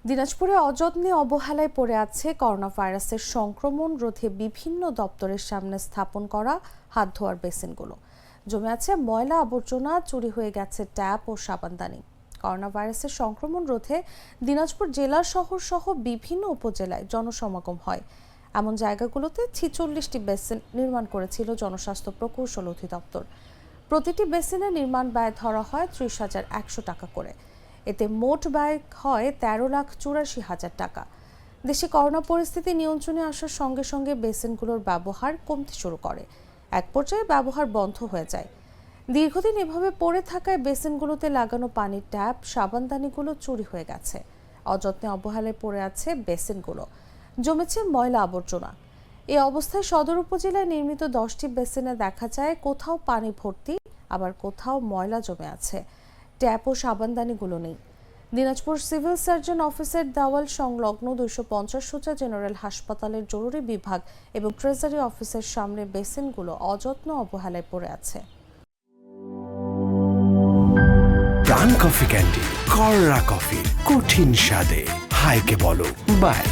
দিনাজপুরে অযত্নে অবহেলায় পড়ে আছে করোনা ভাইরাসের সংক্রমণ রোধে বিভিন্ন দপ্তরের সামনে স্থাপন করা হাত ধোয়ার বেসিনগুলো। জমে আছে ময়লা আবর্জনা, চুরি হয়ে গেছে ট্যাপ ও সাবানদানি। করোনা ভাইরাসের সংক্রমণ রোধে দিনাজপুর জেলা শহর সহ বিভিন্ন উপজেলায় জনসমাগম হয়। এমন জায়গাগুলোতে 46টি বেসিন নির্মাণ করেছিল জনস্বাস্থ্য প্রকৌশল অধিদপ্তর। প্রতিটি বেসিনের নির্মাণ ব্যয় ধরা হয় 30,100 টাকা করে। এতে মোট ব্যয় হয় 13,84,000 টাকা। দেশে করোনা পরিস্থিতি নিয়ন্ত্রণে আসার সঙ্গে সঙ্গে বেসিনগুলোর ব্যবহার কমতে শুরু করে। এক পর্যায়ে ব্যবহার বন্ধ হয়ে যায়। দীর্ঘদিন এভাবে পড়ে থাকায় বেসিনগুলোতে লাগানো পানির ট্যাপ, সাবানদানিগুলো চুরি হয়ে গেছে। অযত্নে অবহেলায় পড়ে আছে বেসিনগুলো, জমেছে ময়লা আবর্জনা। এই অবস্থায় সদর উপজেলায় নির্মিত 10টি বেসিনে দেখা যায় কোথাও পানি ভর্তি, আবার কোথাও ময়লা জমে আছে। ট্যাপ ও সাবানদানিগুলো নেই। দিনাজপুর সিভিল সার্জন অফিসের দেওয়াল সংলগ্ন 250 সোজা জেনারেল হাসপাতালের জরুরি বিভাগ এবং ট্রেজারি অফিসের সামনে বেসিনগুলো অযত্ন অবহেলায় পড়ে আছে। প্রাণ কফি ক্যান্ডি, কররা কফি, কঠিন স্বাদে হাইকে বলো বাই।